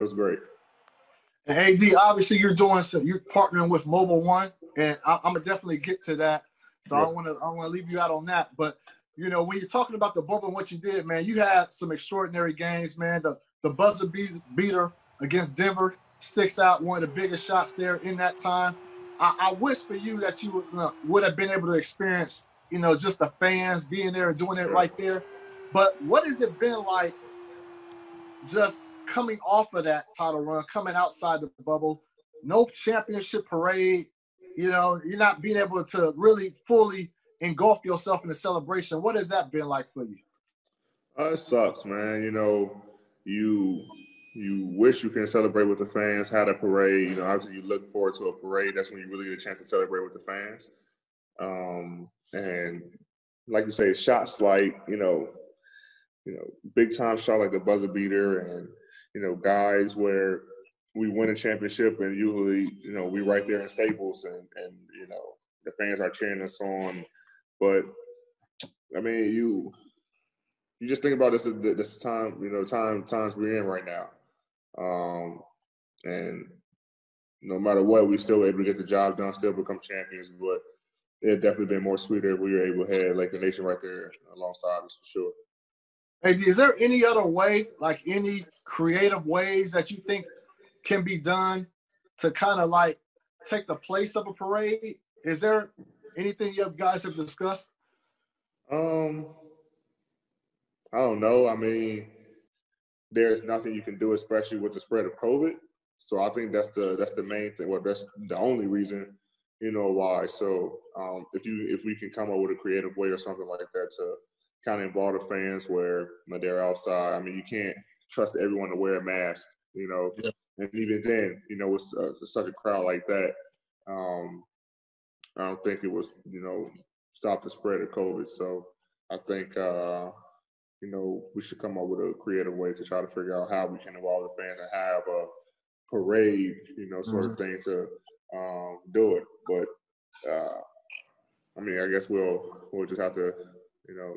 It was great. And AD, obviously you're partnering with Mobile One, and I'm gonna definitely get to that. So Yeah. I want to leave you out on that. But when you're talking about the bubble and what you did, man, you had some extraordinary games, man. The buzzer beater against Denver sticks out, one of the biggest shots there in that time. I wish for you that you would have been able to experience, just the fans being there and doing it right there. But what has it been like just coming off of that title run, coming outside the bubble, no championship parade, you're not being able to really fully engulf yourself in the celebration. What has that been like for you? It sucks, man. You wish you can celebrate with the fans, had a parade. Obviously you look forward to a parade. That's when you really get a chance to celebrate with the fans. And like you say, shots like, big time shot like the buzzer beater and, guys where we win a championship and usually, we right there in Staples and the fans are cheering us on. But I mean, you just think about this time, times we're in right now. And no matter what, we still able to get the job done, still become champions. But it definitely been more sweeter if we were able to have Laker Nation right there alongside us for sure. Hey, is there any other way, like any creative ways that you think can be done to kind of like take the place of a parade? Is there anything you guys have discussed? I don't know. I mean, there's nothing you can do, especially with the spread of COVID. So I think that's the main thing. Well, that's the only reason, why. So if we can come up with a creative way or something like that to kind of involve the fans where they're outside. I mean, you can't trust everyone to wear a mask, Yeah. and even then, with such a crowd like that, I don't think it was, stop the spread of COVID. So I think, we should come up with a creative way to try to figure out how we can involve the fans and have a parade, sort of thing to do it. But I mean, I guess we'll just have to,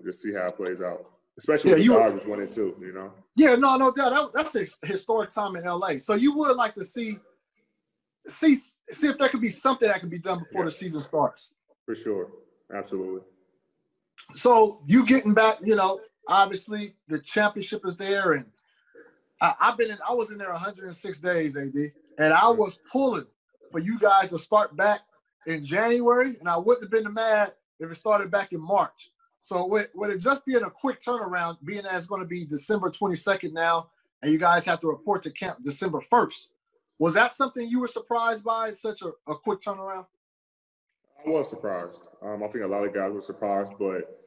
just see how it plays out. Especially with the Dodgers winning too, Yeah, no doubt. That's a historic time in LA. So you would like to see if there could be something that could be done before the season starts. For sure. Absolutely. So you getting back, obviously the championship is there, and I was in there 106 days, AD, and I was pulling for you guys to start back in January, and I wouldn't have been mad if it started back in March. So with it just being a quick turnaround, being that it's going to be December 22nd now, and you guys have to report to camp December 1st, was that something you were surprised by, such a quick turnaround? I was surprised. I think a lot of guys were surprised, but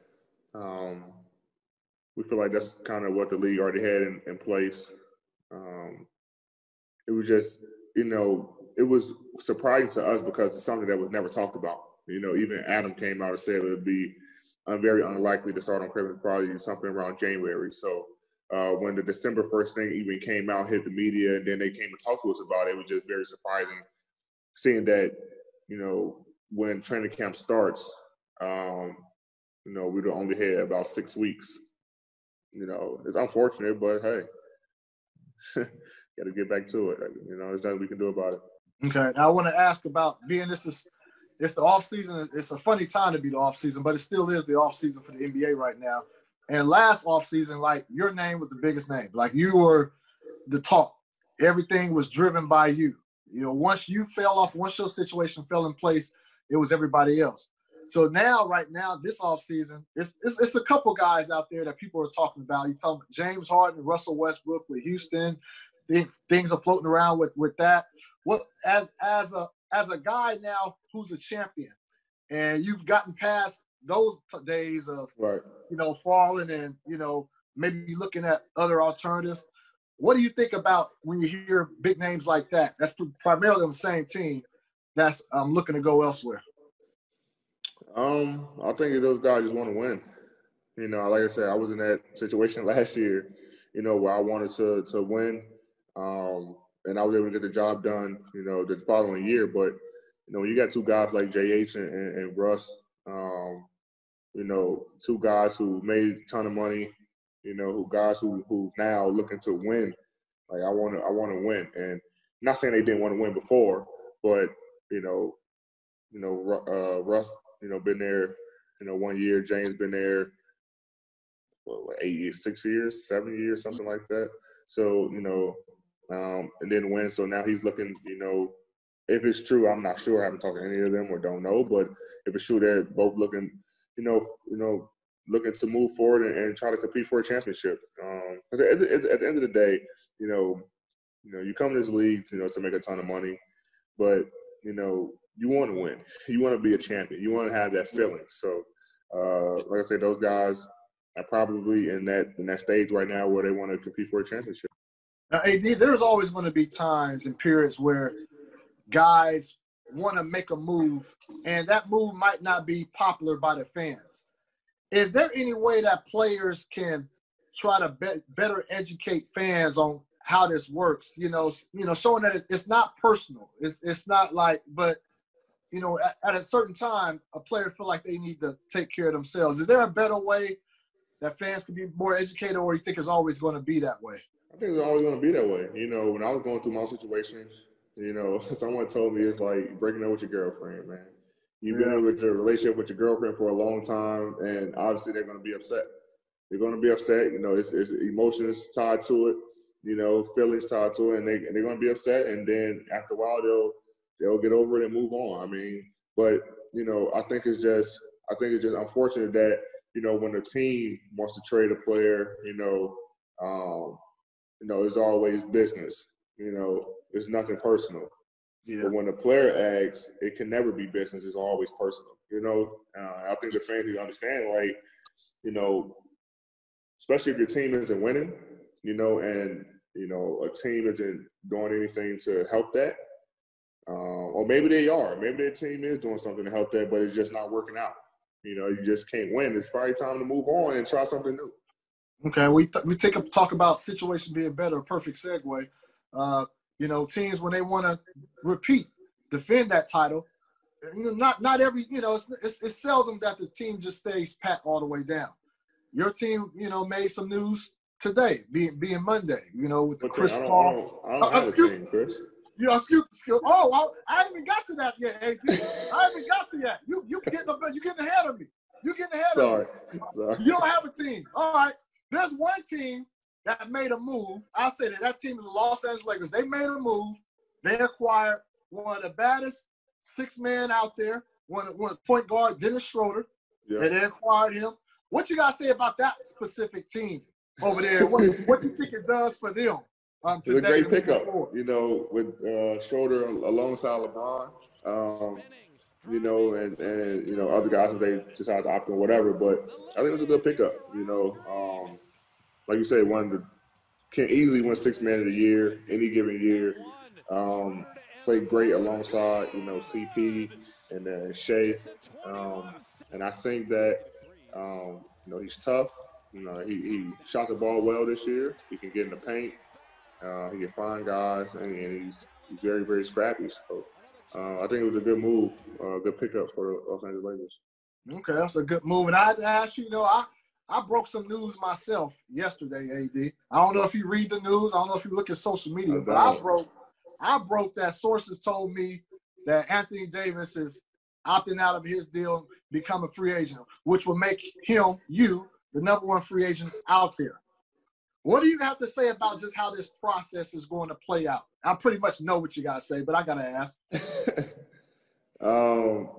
we feel like that's kind of what the league already had in place. It was just, it was surprising to us because it's something that was never talked about. Even Adam came out and said it would be very unlikely to start on Christmas, probably something around January. So when the December 1st thing even came out, hit the media, and then they came and talked to us about it, it was just very surprising seeing that, when training camp starts, we'd only had about 6 weeks. It's unfortunate, but hey, got to get back to it. There's nothing we can do about it. Okay. Now I want to ask about it's the off season. It's a funny time to be the off season, but it still is the off season for the NBA right now. And last off season, like your name was the biggest name. Like you were the talk. Everything was driven by you. Once you fell off, once your situation fell in place, it was everybody else. So now, right now, this offseason, it's a couple guys out there that people are talking about. You're talking about James Harden, Russell Westbrook with Houston. Things are floating around with that. What as a guy now who's a champion, and you've gotten past those days of right. Falling and maybe looking at other alternatives. What do you think about when you hear big names like that? That's primarily on the same team that's looking to go elsewhere. I think those guys just want to win. Like I said, I was in that situation last year, where I wanted to win, and I was able to get the job done, the following year. But, when you got two guys like JH and Russ, two guys who made a ton of money, who now looking to win, Like I want to win, and not saying they didn't want to win before, but Russ, been there, 1 year. James been there, 8 years, 6 years, 7 years, something like that. So and then win. So now he's looking, if it's true, I'm not sure. I haven't talked to any of them or don't know, but if it's true, they're both looking, looking to move forward and try to compete for a championship. Because at the end of the day, you come to this league, to make a ton of money, but you want to win. You want to be a champion. You want to have that feeling. So, like I said, those guys are probably in that stage right now where they want to compete for a championship. Now, AD, there's always going to be times and periods where guys want to make a move, and that move might not be popular by the fans. Is there any way that players can try to better educate fans on how this works? Showing that it's not personal. It's not like, but at a certain time, a player feel like they need to take care of themselves. Is there a better way that fans can be more educated, or you think it's always going to be that way? I think it's always going to be that way. When I was going through my situation, someone told me it's like breaking up with your girlfriend, man. You've been in with your relationship with your girlfriend for a long time, and obviously they're going to be upset. They're going to be upset. It's emotions tied to it, feelings tied to it, and they're going to be upset. And then after a while, they'll get over it and move on. But I think it's just unfortunate that when the team wants to trade a player, it's always business. It's nothing personal. Yeah. But when the player asks, it can never be business. It's always personal. I think the fans need to understand, especially if your team isn't winning, and a team isn't doing anything to help that. Or maybe they are. Maybe their team is doing something to help that, but it's just not working out. You just can't win. It's probably time to move on and try something new. Okay, we talk about situation being better. A perfect segue. Teams when they want to defend that title. Not every. It's seldom that the team just stays pat all the way down. Your team, made some news today, being Monday. With the Chris Paul. I don't have a team, Chris. Excuse. Oh, well, I haven't got to that yet, AD. I haven't got to that. You getting ahead of me. You getting ahead of me. Sorry. You don't have a team. All right. There's one team that made a move. I say that team is the Los Angeles Lakers. They made a move. They acquired one of the baddest 6-man out there, one of the point guard, Dennis Schroeder. Yeah. And they acquired him. What you got to say about that specific team over there? What you think it does for them? It's a great pickup, with Schroeder alongside LeBron, and other guys if they decide to opt in, whatever. But I think it was a good pickup. Like you said, can easily win 6-man of the year any given year. Played great alongside CP and Shea, and I think that he's tough. He shot the ball well this year. He can get in the paint. He can find guys, and he's very, very scrappy. So I think it was a good move, a good pickup for the Los Angeles Lakers. Okay, that's a good move. And I had to ask you, I broke some news myself yesterday, AD. I don't know if you read the news. I don't know if you look at social media, but I broke that sources told me that Anthony Davis is opting out of his deal, become a free agent, which will make you, the number one free agent out there. What do you have to say about just how this process is going to play out? I pretty much know what you got to say, but I got to ask. All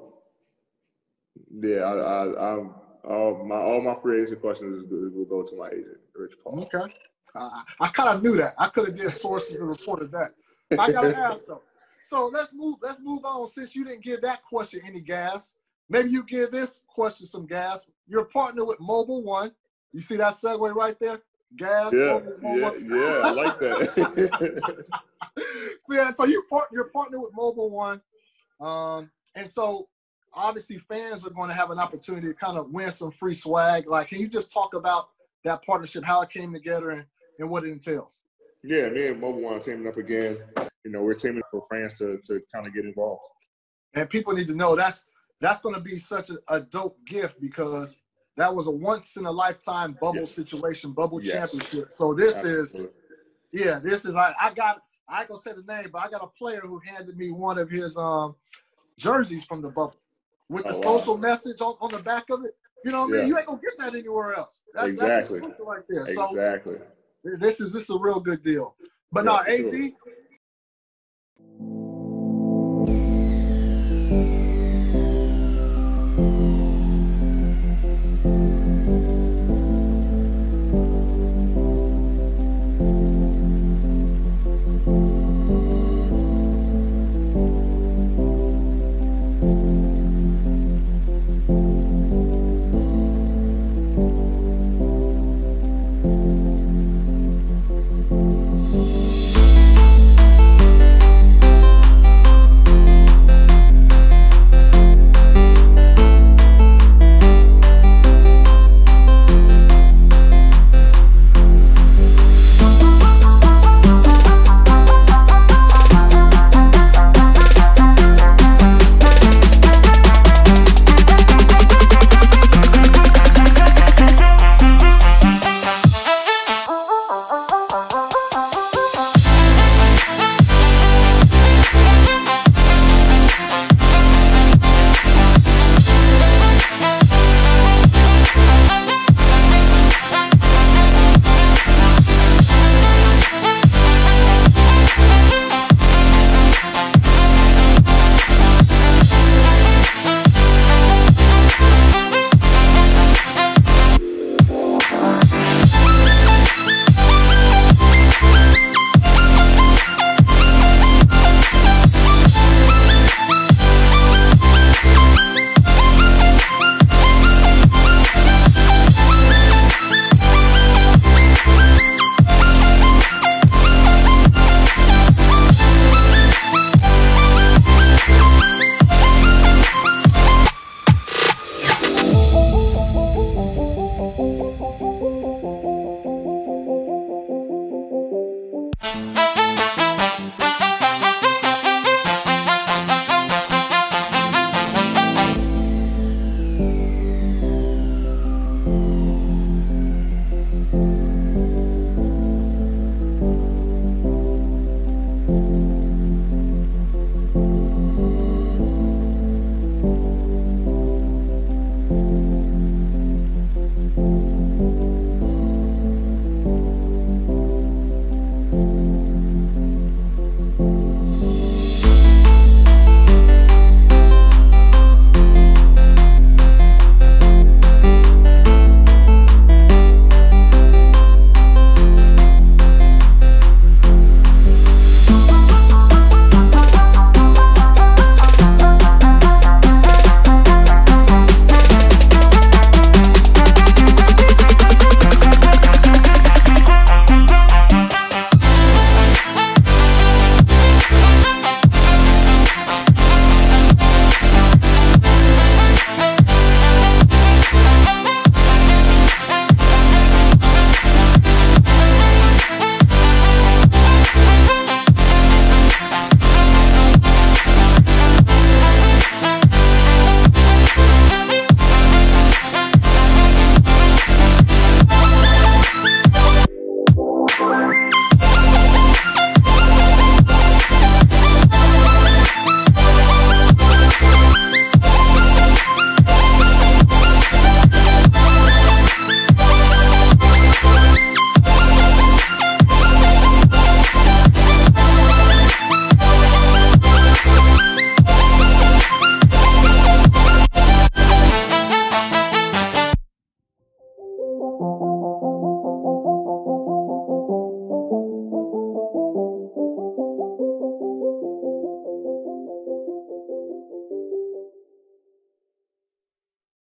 my free agent questions will go to my agent, Rich Paul. Okay. I kind of knew that. I could have did sources and reported that. I got to ask, though. So let's move on. Since you didn't give that question any gas, maybe you give this question some gas. You're partnered with Mobile One. You see that segue right there? Gas. Yeah, I like that. So you're partnered with Mobile One, and so obviously fans are going to have an opportunity to kind of win some free swag. Like, can you just talk about that partnership, how it came together, and what it entails? Yeah, me and Mobile One are teaming up again. We're teaming for fans to kind of get involved. And people need to know that's going to be such a dope gift, because that was a once-in-a-lifetime bubble situation, bubble championship. So this is Yeah, this is I ain't gonna say the name, but I got a player who handed me one of his jerseys from the bubble with the social message on the back of it. You know what I mean? You ain't gonna get that anywhere else. That's exclusive right there. So exactly. this is a real good deal. But no, AD,